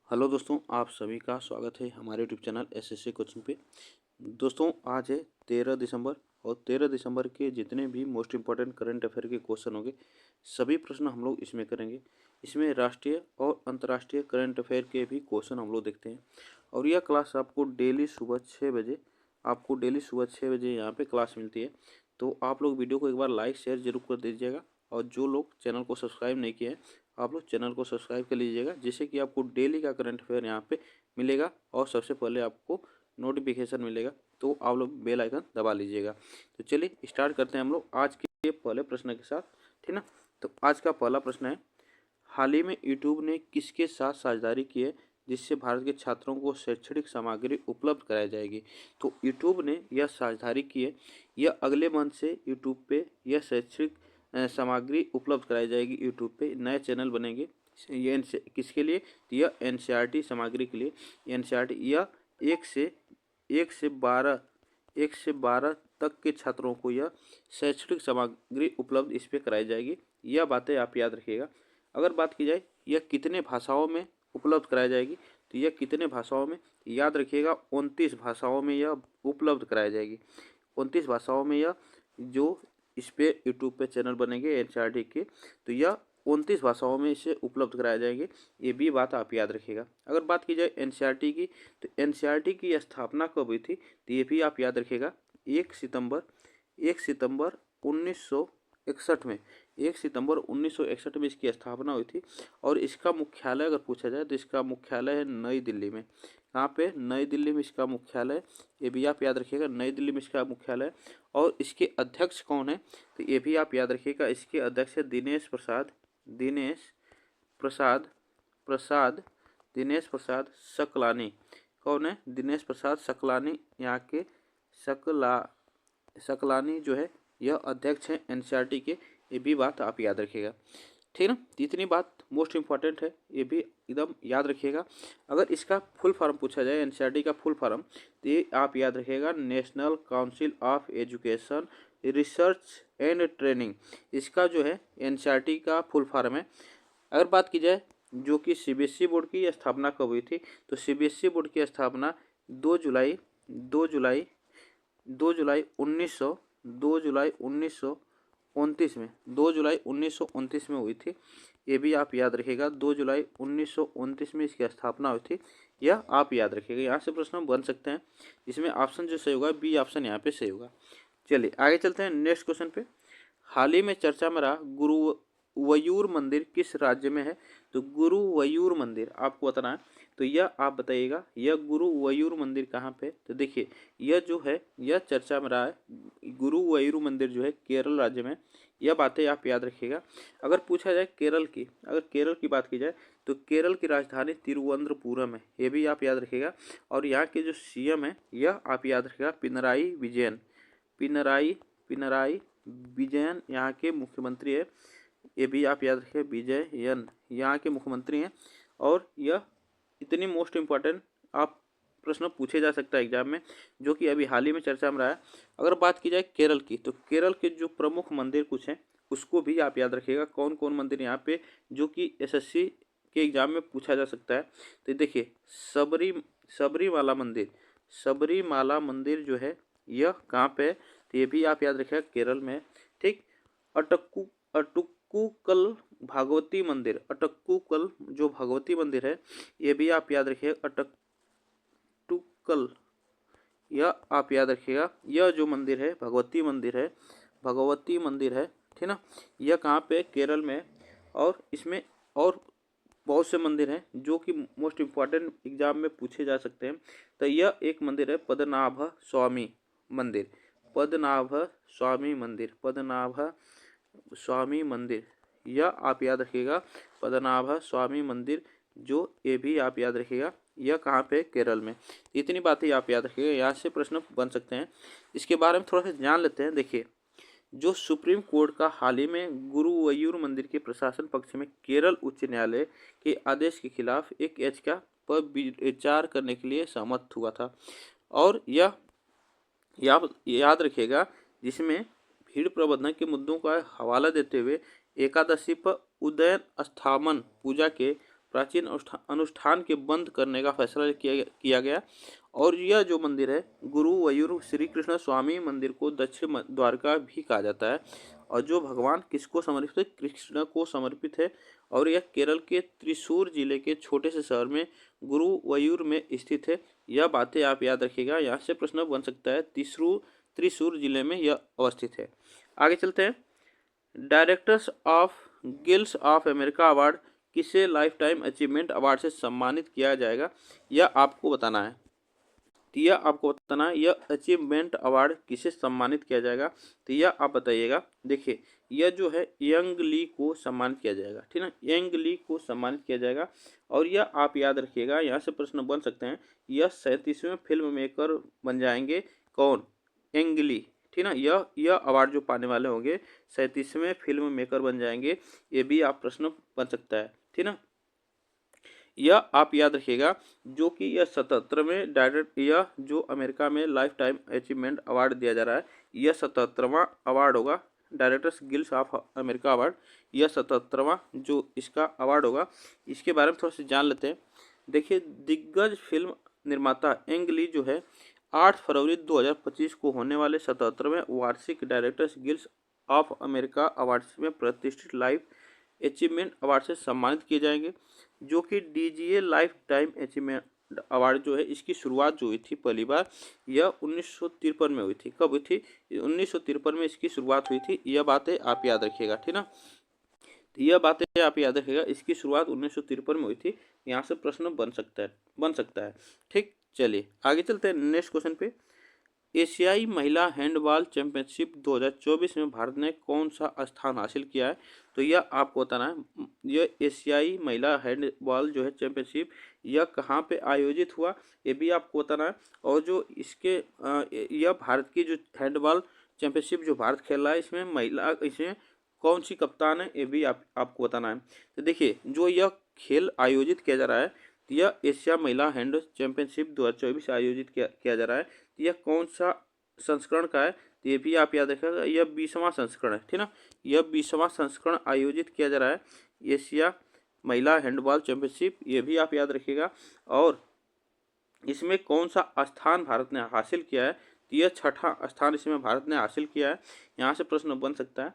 Hello दोस्तों, आप सभी का स्वागत है हमारे यूट्यूब चैनल एसएससी कोचिंग पे। दोस्तों, आज है 13 दिसंबर और 13 दिसंबर के जितने भी मोस्ट इम्पॉर्टेंट करंट अफेयर के क्वेश्चन होंगे सभी प्रश्न हम लोग इसमें करेंगे। इसमें राष्ट्रीय और अंतर्राष्ट्रीय करंट अफेयर के भी क्वेश्चन हम लोग देखते हैं। और यह क्लास आपको डेली सुबह 6 बजे यहाँ पर क्लास मिलती है। तो आप लोग वीडियो को एक बार लाइक शेयर जरूर कर दीजिएगा। और जो लोग चैनल को सब्सक्राइब नहीं किए हैं, आप लोग चैनल को सब्सक्राइब कर लीजिएगा, जिससे कि आपको डेली का करंट अफेयर यहाँ पे मिलेगा और सबसे पहले आपको नोटिफिकेशन मिलेगा। तो आप लोग बेल आइकन दबा लीजिएगा। तो चलिए स्टार्ट करते हैं हम लोग आज के पहले प्रश्न के साथ, ठीक ना। तो आज का पहला प्रश्न है, हाल ही में यूट्यूब ने किसके साथ साझेदारी की है जिससे भारत के छात्रों को शैक्षणिक सामग्री उपलब्ध कराई जाएगी। तो यूट्यूब ने यह साझेदारी की है, यह अगले मंथ से यूट्यूब पे यह शैक्षणिक सामग्री उपलब्ध कराई जाएगी। यूट्यूब पे नए चैनल बनेंगे। ये किसके लिए? यह एनसीईआरटी सामग्री के लिए। एनसीईआरटी यह एक से 12 तक के छात्रों को यह शैक्षणिक सामग्री उपलब्ध इस पर कराई जाएगी। यह बातें आप याद रखिएगा। अगर बात की जाए यह कितने भाषाओं में उपलब्ध कराई जाएगी, तो यह कितने भाषाओं में, याद रखिएगा 29 भाषाओं में यह उपलब्ध कराई जाएगी। 29 भाषाओं में यह जो इस पे यूट्यूब पे चैनल बनेंगे एनसीईआरटी के, तो यह 29 भाषाओं में इसे उपलब्ध कराए जाएंगे। ये भी बात आप याद रखिएगा। अगर बात की जाए एनसीईआरटी की, तो एनसीईआरटी की स्थापना कब हुई थी, तो ये भी आप याद रखिएगा। 1 सितंबर 1961 में 1 सितंबर 1961 में इसकी स्थापना हुई थी। और इसका मुख्यालय अगर पूछा जाए तो इसका मुख्यालय है नई दिल्ली में। कहाँ पे? नई दिल्ली में इसका मुख्यालय। ये भी आप याद रखिएगा, नई दिल्ली में इसका मुख्यालय। और इसके अध्यक्ष कौन है, तो ये भी आप याद रखिएगा। इसके अध्यक्ष है दिनेश प्रसाद सकलानी। कौन है? दिनेश प्रसाद सकलानी। यहाँ के सकलानी जो है यह अध्यक्ष है एनसीईआरटी के। ये भी बात आप याद रखिएगा, ठीक ना। इतनी बात मोस्ट इम्पॉर्टेंट है, ये भी एकदम याद रखिएगा। अगर इसका फुल फॉर्म पूछा जाए एनसीईआरटी का फुल फॉर्म, तो ये आप याद रखिएगा, national council of education research and training. इसका जो है एनसीईआरटी का फुल फॉर्म है। अगर बात की जाए जो कि सीबीएसई बोर्ड की स्थापना कब हुई थी, तो सीबीएसई बोर्ड की स्थापना 2 जुलाई 1929 में 2 जुलाई 1929 में हुई थी। ये भी आप याद रखिएगा, 2 जुलाई 1929 में इसकी स्थापना हुई थी। यह आप याद रखिएगा। यहाँ से प्रश्न बन सकते हैं। इसमें ऑप्शन जो सही होगा बी ऑप्शन यहाँ पे सही होगा। चलिए आगे चलते हैं नेक्स्ट क्वेश्चन पे। हाल ही में चर्चा में रहा गुरुवयूर मंदिर किस राज्य में है, तो गुरुवयूर मंदिर आपको बताना है। तो यह आप बताइएगा, यह गुरुवयूर मंदिर कहाँ पे? तो देखिए यह जो है यह चर्चा में रहा है, गुरुवयूर मंदिर जो है केरल राज्य में। यह बातें आप याद रखिएगा। अगर पूछा जाए अगर केरल की बात की जाए, तो केरल की राजधानी तिरुवनंतपुरम है। ये भी आप याद रखिएगा। और यहाँ के जो सीएम है यह आप याद रखिएगा, पिनराई विजयन यहाँ के मुख्यमंत्री है। ये भी आप याद रखिए, विजयन यहाँ के मुख्यमंत्री हैं। और यह इतनी मोस्ट इम्पॉर्टेंट आप प्रश्न पूछे जा सकता है एग्जाम में, जो कि अभी हाल ही में चर्चा में रहा है। अगर बात की जाए केरल की, तो केरल के जो प्रमुख मंदिर कुछ हैं उसको भी आप याद रखिएगा, कौन कौन मंदिर यहाँ पे जो कि एसएससी के एग्जाम में पूछा जा सकता है। तो देखिए सबरीमाला मंदिर जो है यह कहाँ पे है, तो ये भी आप याद रखिएगा केरल में, ठीक। अटक्कुकल जो भगवती मंदिर है, ये भी आप याद रखिएगा, अटक्कुकल यह आप याद रखिएगा। यह जो मंदिर है भगवती मंदिर है, ठीक ना। यह कहाँ पे? केरल में। और इसमें और बहुत से मंदिर हैं जो कि मोस्ट इम्पॉर्टेंट एग्जाम में पूछे जा सकते हैं। तो यह एक मंदिर है पद्मनाभ स्वामी मंदिर, यह आप याद रखिएगा, पद्मनाभ स्वामी मंदिर जो, ये भी आप याद रखिएगा। यह कहाँ पे? केरल में। इतनी बातें आप याद रखिएगा, यहाँ से प्रश्न बन सकते हैं। इसके बारे में थोड़ा सा जान लेते हैं। देखिए जो सुप्रीम कोर्ट का हाल ही में गुरुवयूर मंदिर के प्रशासन पक्ष में केरल उच्च न्यायालय के आदेश के खिलाफ एक याचिका पर विचार करने के लिए सहमत हुआ था। और यह याद रखिएगा, जिसमें भीड़ प्रबंधन के मुद्दों का हवाला देते हुए एकादशी पर उदयन स्थापन पूजा के प्राचीन अनुष्ठान के बंद करने का फैसला किया गया। और यह जो मंदिर है गुरुवायूर श्री कृष्ण स्वामी मंदिर को दक्षिण द्वारका भी कहा जाता है, और जो भगवान किसको समर्पित है, कृष्ण को समर्पित है। और यह केरल के त्रिशूर जिले के छोटे से शहर में गुरुवायूर में स्थित है। यह बातें आप याद रखिएगा, यहाँ से प्रश्न बन सकता है। त्रिशूर जिले में यह अवस्थित है। आगे चलते हैं। Directors of guilds of America award किसे लाइफ टाइम अचीवमेंट अवार्ड से सम्मानित किया जाएगा, यह आपको बताना है। तो यह आपको बताना है, यह अचीवमेंट अवार्ड किसे सम्मानित किया जाएगा, तो यह आप बताइएगा। देखिए यह जो है यंग ली को सम्मानित किया जाएगा, ठीक ना, यंग ली को सम्मानित किया जाएगा। और यह आप याद रखिएगा, यहाँ से प्रश्न बन सकते हैं। यह 37वें फिल्म मेकर बन जाएंगे, कौन, यंग ली, ठीक ना। यह अवार्ड जो पाने वाले होंगे 37वें फिल्म मेकर बन जाएंगे, ये भी आप प्रश्न बन सकता है, ठीक ना। यह आप याद रखिएगा, जो कि यह 77वें डायरेक्ट, यह जो अमेरिका में लाइफ टाइम अचीवमेंट अवार्ड दिया जा रहा है, यह 77वां अवार्ड होगा, directors guilds of America award. यह 77वां जो इसका अवार्ड होगा, इसके बारे में थोड़ा सा जान लेते हैं। देखिए दिग्गज फिल्म निर्माता यंग ली जो है 8 फरवरी 2025 को होने वाले 77वें वार्षिक directors guilds of America awards में प्रतिष्ठित लाइफ अचीवमेंट अवार्ड से सम्मानित किए जाएंगे, जो कि DGA life time achievement award जो है, इसकी शुरुआत जो हुई थी पहली बार, यह 1953 में हुई थी। कब हुई थी, 1953 में इसकी शुरुआत हुई थी। यह बातें आप याद रखिएगा, ठीक ना, यह बातें आप याद रखिएगा, इसकी शुरुआत 1953 में हुई थी। यहाँ से प्रश्न बन सकता है, ठीक। चलिए आगे चलते हैं नेक्स्ट क्वेश्चन पे। एशियाई महिला हैंडबॉल चैंपियनशिप 2024 में भारत ने कौन सा स्थान हासिल किया है, तो यह आपको बताना है। यह एशियाई महिला हैंडबॉल जो है चैंपियनशिप, यह कहाँ पे आयोजित हुआ, ये भी आपको बताना है। और जो इसके यह भारत की जो हैंडबॉल चैंपियनशिप जो भारत खेल रहा है, इसमें कौन सी कप्तान है, ये भी आपको बताना है। तो देखिए जो यह खेल आयोजित किया जा रहा है, यह एशिया महिला हैंड चैंपियनशिप 2024 आयोजित किया जा रहा है। यह कौन सा संस्करण का है, तो ये भी आप याद रखिएगा, यह 20वां संस्करण है, ठीक ना। यह 20वां संस्करण आयोजित किया जा रहा है एशिया महिला हैंडबॉल चैंपियनशिप, ये भी आप याद रखिएगा। और इसमें कौन सा स्थान भारत ने हासिल किया है, तो यह 6ठा स्थान इसमें भारत ने हासिल किया है। यहाँ से प्रश्न बन सकता है।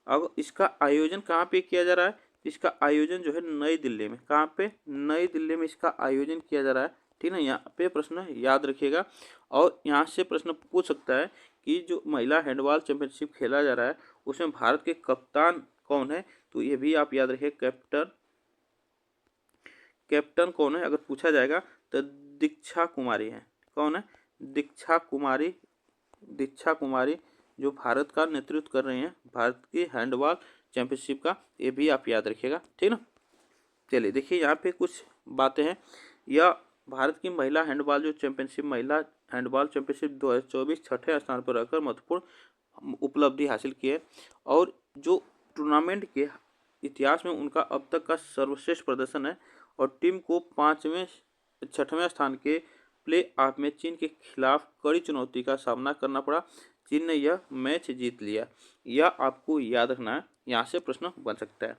अब इसका आयोजन कहाँ पे किया जा रहा है, इसका आयोजन जो है नई दिल्ली में, कहाँ पे, नई दिल्ली में इसका आयोजन किया जा रहा है, ठीक ना। यहाँ पे प्रश्न याद रखिएगा। और यहाँ से प्रश्न पूछ सकता है कि जो महिला हैंडबॉल चैंपियनशिप खेला जा रहा है, उसमें भारत के कप्तान कौन है, तो ये भी आप याद रखिए, कैप्टन कौन है, अगर पूछा जाएगा तो दीक्षा कुमारी है। कौन है, दीक्षा कुमारी जो भारत का नेतृत्व कर रही हैं, भारत की हैंडबॉल चैंपियनशिप का, ये भी आप याद रखिएगा, ठीक ना। चलिए देखिए यहाँ पे कुछ बातें हैं। यह भारत की महिला हैंडबॉल चैंपियनशिप 2024 छठे स्थान पर रहकर महत्वपूर्ण उपलब्धि हासिल की है। और जो टूर्नामेंट के इतिहास में उनका अब तक का सर्वश्रेष्ठ प्रदर्शन है। और टीम को 6वें स्थान के प्ले ऑफ में चीन के खिलाफ कड़ी चुनौती का सामना करना पड़ा। चीन ने यह मैच जीत लिया, यह आपको याद रखना है, यहाँ से प्रश्न बन सकता है।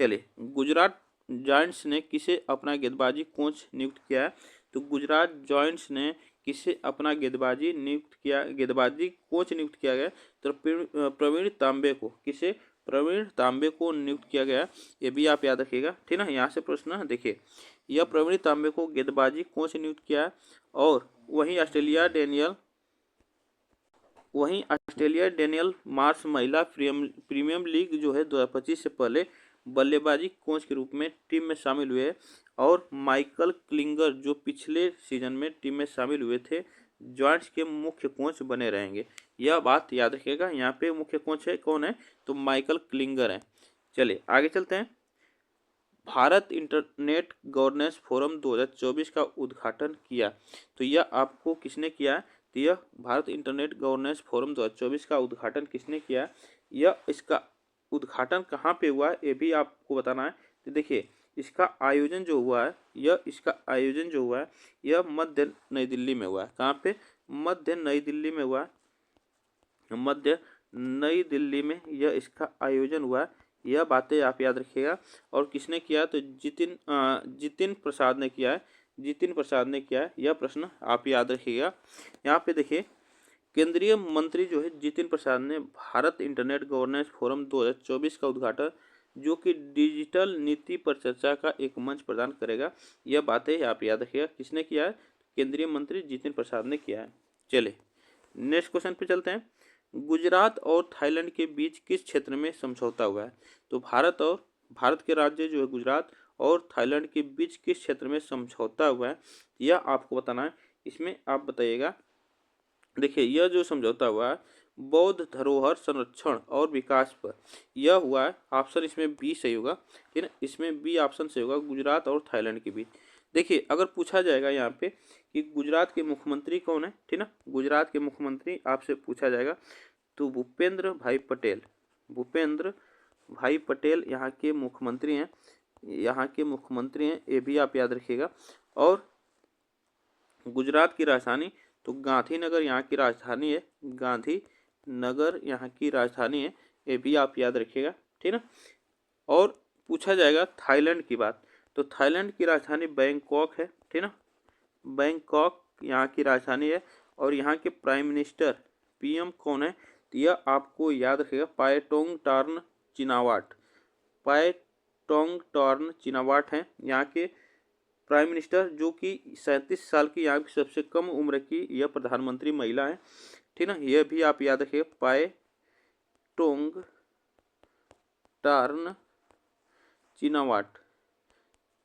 चलिए गुजरात जायंट्स ने किसे अपना गेंदबाजी कोच नियुक्त किया है, तो गुजरात जायंट्स ने किसे अपना गेंदबाजी कोच नियुक्त किया गया, तो प्रवीण तांबे को, किसे, प्रवीण तांबे को नियुक्त किया गया, ये भी आप याद रखिएगा, ठीक ना। यहाँ से प्रश्न देखिए, यह प्रवीण तांबे को गेंदबाजी कोच नियुक्त किया है। और वहीं ऑस्ट्रेलिया डेनियल मार्श महिला प्रीमियम लीग जो है 2025 से पहले बल्लेबाजी कोच के रूप में टीम में शामिल हुए। और माइकल क्लिंगर जो पिछले सीजन में टीम में शामिल हुए थे, जॉइंट्स के मुख्य कोच बने रहेंगे, यह बात याद रखिएगा। यहाँ पे मुख्य कोच है कौन है, तो माइकल क्लिंगर है। चलिए आगे चलते हैं। भारत इंटरनेट गवर्नेंस फोरम 2024 का उद्घाटन किया, तो यह आपको किसने किया है, तो यह भारत इंटरनेट गवर्नेंस फोरम 2024 का उद्घाटन किसने किया, यह इसका उद्घाटन कहाँ पे हुआ है, ये भी आपको बताना है। तो देखिए इसका आयोजन जो हुआ है, यह मध्य नई दिल्ली में हुआ है। कहाँ पे, मध्य नई दिल्ली में हुआ है, मध्य नई दिल्ली में यह इसका आयोजन हुआ है। यह बातें आप याद रखिएगा। और किसने किया, तो जितिन प्रसाद ने किया है, जितिन प्रसाद ने किया है। यह प्रश्न आप याद रखिएगा। यहाँ पे देखिए केंद्रीय मंत्री जो है जितिन प्रसाद ने भारत इंटरनेट गवर्नेंस फोरम 2024 का उद्घाटन, जो कि डिजिटल नीति पर चर्चा का एक मंच प्रदान करेगा। यह बातें आप याद रखिएगा। किसने किया है, केंद्रीय मंत्री जितिन प्रसाद ने किया है। चलिए नेक्स्ट क्वेश्चन पे चलते हैं। गुजरात और थाईलैंड के बीच किस क्षेत्र में समझौता हुआ है, तो भारत के राज्य जो है गुजरात और थाईलैंड के बीच किस क्षेत्र में समझौता हुआ है, यह आपको बताना है। इसमें आप बताइएगा। देखिए यह जो समझौता हुआ है बौद्ध धरोहर संरक्षण और विकास पर, यह हुआ है। ऑप्शन इसमें बी सही होगा, ठीक है, इसमें बी ऑप्शन सही होगा, गुजरात और थाईलैंड के बीच। देखिए अगर पूछा जाएगा यहाँ पे कि गुजरात के मुख्यमंत्री कौन है, ठीक ना, गुजरात के मुख्यमंत्री आपसे पूछा जाएगा तो भूपेंद्र भाई पटेल, भूपेंद्र भाई पटेल यहाँ के मुख्यमंत्री हैं, यहाँ के मुख्यमंत्री हैं, ये भी आप याद रखिएगा। और गुजरात की राजधानी तो गांधीनगर यहाँ की राजधानी है, गांधीनगर यहाँ की राजधानी है, ये भी आप याद रखिएगा, ठीक ना। और पूछा जाएगा थाईलैंड की बात, तो थाईलैंड की राजधानी बैंकॉक है, ठीक ना, बैंकॉक यहाँ की राजधानी है। और यहाँ के प्राइम मिनिस्टर पीएम कौन है, तो यह आपको याद रखिएगा पायटोंग टॉर्न चिनावाट, पायटोंग टॉर्न चिनावाट हैं यहाँ के प्राइम मिनिस्टर, जो कि 37 साल की यहाँ की सबसे कम उम्र की यह प्रधानमंत्री महिला है, ठीक ना। यह भी आप याद रखिए पायटोंग टॉर्न चिनावाट,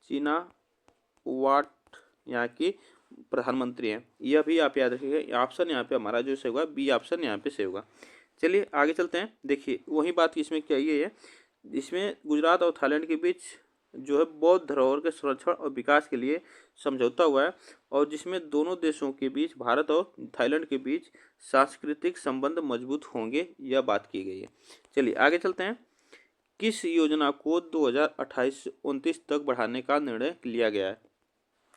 चिनावाट यहाँ की प्रधानमंत्री हैं, यह भी आप याद रखिएगा। ऑप्शन यहाँ पे हमारा जो सही होगा बी ऑप्शन यहाँ पे सही होगा। चलिए आगे चलते हैं। देखिए वही बात इसमें क्या ये है, इसमें गुजरात और थाईलैंड के बीच जो है बौद्ध धरोहर के संरक्षण और विकास के लिए समझौता हुआ है, और जिसमें दोनों देशों के बीच, भारत और थाईलैंड के बीच सांस्कृतिक संबंध मजबूत होंगे, यह बात की गई है। चलिए आगे चलते हैं। किस योजना को 2028-29 तक बढ़ाने का निर्णय लिया गया है,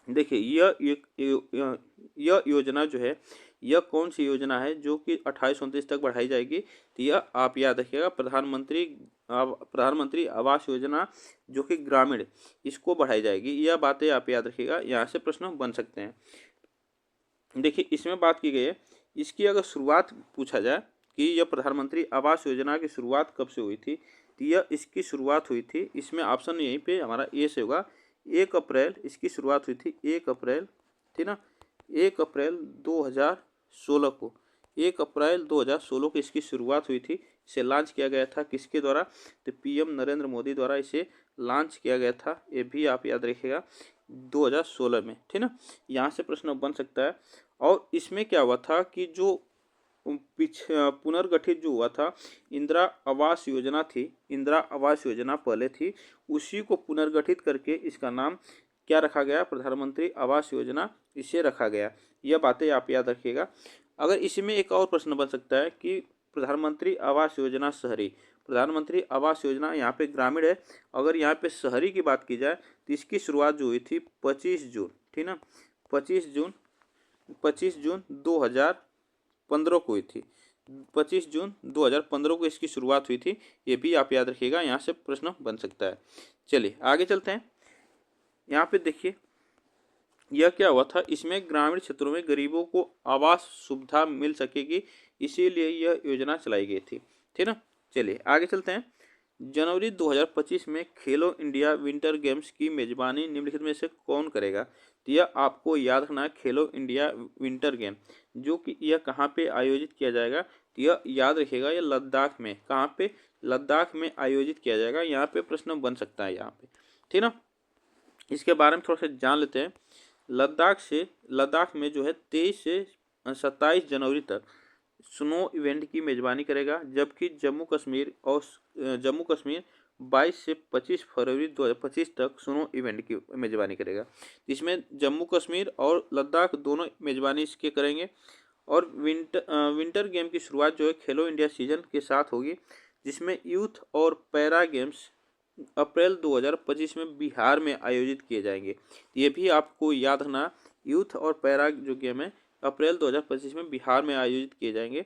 देखिए यह योजना जो है, यह कौन सी योजना है जो कि 28-29 तक बढ़ाई जाएगी, तो यह आप याद रखिएगा प्रधानमंत्री आवास योजना, जो कि ग्रामीण, इसको बढ़ाई जाएगी। यह बातें आप याद रखिएगा, यहाँ से प्रश्न बन सकते हैं। देखिए इसमें बात की गई है, इसकी अगर शुरुआत पूछा जाए कि यह प्रधानमंत्री आवास योजना की शुरुआत कब से हुई थी, तो यह इसकी शुरुआत हुई थी, इसमें ऑप्शन यहीं पे हमारा ए से होगा, 1 अप्रैल इसकी शुरुआत हुई थी, 1 अप्रैल, ठीक ना, 1 अप्रैल 2016 को, 1 अप्रैल 2016 को इसकी शुरुआत हुई थी। इसे लॉन्च किया गया था किसके द्वारा, तो पीएम नरेंद्र मोदी द्वारा इसे लॉन्च किया गया था, ये भी आप याद रखिएगा 2016 में, ठीक ना। यहाँ से प्रश्न बन सकता है। और इसमें क्या हुआ था कि जो पुनर्गठित जो हुआ था इंदिरा आवास योजना थी, इंदिरा आवास योजना पहले थी, उसी को पुनर्गठित करके इसका नाम क्या रखा गया, प्रधानमंत्री आवास योजना इसे रखा गया। यह बातें आप याद रखिएगा। अगर इसमें एक और प्रश्न बन सकता है कि प्रधानमंत्री आवास योजना शहरी, प्रधानमंत्री आवास योजना यहाँ पे ग्रामीण है, अगर यहाँ पे शहरी की बात की जाए तो इसकी शुरुआत जो हुई थी 25 जून, ठीक ना, 25 जून 2015 को हुई थी, 25 जून 2015 को इसकी शुरुआत हुई थी, ये भी आप याद रखिएगा, यहाँ से प्रश्न बन सकता है। चलिए आगे चलते हैं। यहाँ पे देखिए यह क्या हुआ था, इसमें ग्रामीण क्षेत्रों में गरीबों को आवास सुविधा मिल सकेगी, इसीलिए यह योजना चलाई गई थी, ठीक ना। चलिए आगे चलते हैं। जनवरी 2025 में खेलो इंडिया विंटर गेम्स की मेजबानी निम्नलिखित में से कौन करेगा, तो यह आपको याद रखना है, खेलो इंडिया विंटर गेम जो कि यह कहाँ पे आयोजित किया जाएगा, तो यह याद रखिएगा, यह लद्दाख में, कहाँ पे, लद्दाख में आयोजित किया जाएगा। यहाँ पे प्रश्न बन सकता है यहाँ पे, ठीक ना। इसके बारे में थोड़ा सा जान लेते हैं। लद्दाख में जो है 23 से 27 जनवरी तक स्नो इवेंट की मेजबानी करेगा, जबकि जम्मू कश्मीर 22 से 25 फरवरी 2025 तक स्नो इवेंट की मेजबानी करेगा। इसमें जम्मू कश्मीर और लद्दाख दोनों मेजबानी इसके करेंगे। और विंटर गेम की शुरुआत जो है खेलो इंडिया सीजन के साथ होगी, जिसमें यूथ और पैरा गेम्स अप्रैल 2025 में बिहार में आयोजित किए जाएंगे। ये भी आपको याद रखना, यूथ और पैरा जो गेम है अप्रैल 2025 में बिहार में आयोजित किए जाएंगे।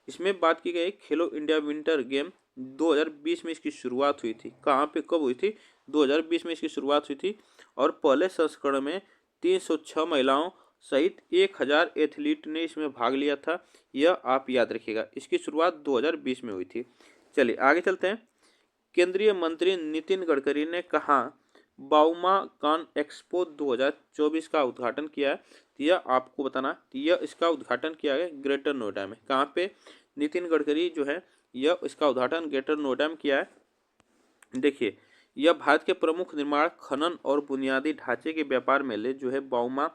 इसमें बात की गई खेलो इंडिया विंटर गेम 2020 में इसकी शुरुआत हुई थी। कहाँ पे कब हुई थी? 2020 में इसकी शुरुआत हुई थी और पहले संस्करण में 306 महिलाओं सहित 1000 एथलीट ने इसमें भाग लिया था। यह आप याद रखिएगा, इसकी शुरुआत 2020 में हुई थी। चलिए आगे चलते हैं। केंद्रीय मंत्री नितिन गडकरी ने कहा बाउमा कॉन एक्सपो 2024 का उद्घाटन किया है। तो यह आपको बताना, यह इसका उद्घाटन किया है ग्रेटर नोएडा में। कहाँ पे? नितिन गडकरी जो है यह इसका उद्घाटन ग्रेटर नोएडा में किया है। देखिए, यह भारत के प्रमुख निर्माण, खनन और बुनियादी ढांचे के व्यापार मेले जो है बाउमा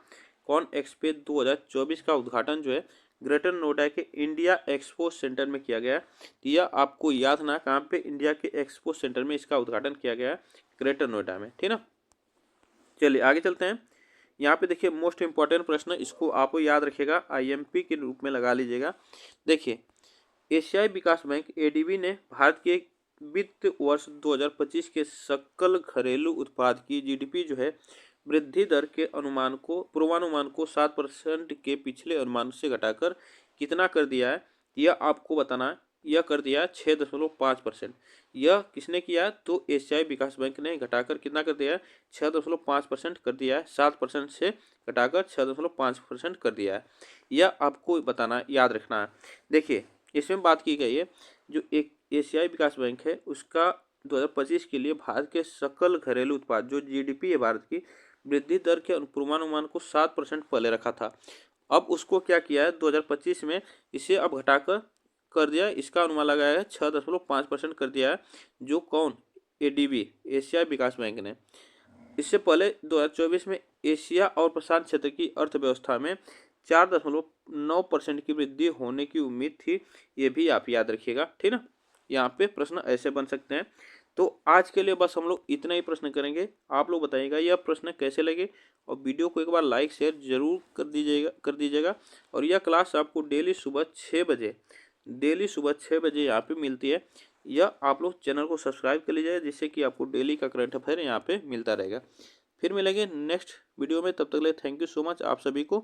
कॉन एक्सपो 2024 का उद्घाटन जो है ग्रेटर नोएडा के इंडिया एक्सपो सेंटर में किया गया है। तो यह आपको याद ना, कहाँ पे? इंडिया के एक्सपो सेंटर में इसका उद्घाटन किया गया है, ग्रेटर नोएडा में, ठीक ना। चलिए आगे चलते हैं। यहाँ पे देखिए मोस्ट इंपॉर्टेंट प्रश्न, इसको आपको याद रखिएगा, आईएमपी के रूप में लगा लीजिएगा। देखिए, एशियाई विकास बैंक एडीबी ने भारत के वित्त वर्ष 2025 के सकल घरेलू उत्पाद की जीडीपी जो है वृद्धि दर के पूर्वानुमान को 7% के पिछले अनुमान से घटाकर कितना कर दिया है? यह आपको बताना है। यह कर दिया है 6.5%। यह किसने किया है? तो एशियाई विकास बैंक ने घटाकर कितना कर दिया है? 6.5% कर दिया है। 7% से घटाकर 6.5% कर दिया है। यह आपको बताना, याद रखना है। देखिए, इसमें बात की गई है जो एक एशियाई विकास बैंक है उसका 2025 के लिए भारत के सकल घरेलू उत्पाद जो जीडीपी है भारत की वृद्धि दर के पूर्वानुमान को 7% पहले रखा था। अब उसको क्या किया है 2025 में, इसे अब घटाकर कर दिया, इसका अनुमान लगाया है 6.5% कर दिया है। जो कौन? एडीबी, एशियाई विकास बैंक ने। इससे पहले 2024 में एशिया और प्रशांत क्षेत्र की अर्थव्यवस्था में 4.9% की वृद्धि होने की उम्मीद थी। ये भी आप याद रखिएगा, ठीक ना। यहाँ पे प्रश्न ऐसे बन सकते हैं। तो आज के लिए बस हम लोग इतना ही प्रश्न करेंगे। आप लोग बताइएगा यह प्रश्न कैसे लगे, और वीडियो को एक बार लाइक शेयर जरूर कर दीजिएगा। और यह क्लास आपको डेली सुबह 6 बजे यहाँ पे मिलती है। यह आप लोग चैनल को सब्सक्राइब कर लीजिएगा जिससे कि आपको डेली का करंट अफेयर यहाँ पे मिलता रहेगा। फिर मिलेंगे नेक्स्ट वीडियो में, तब तक के लिए थैंक यू सो मच आप सभी को।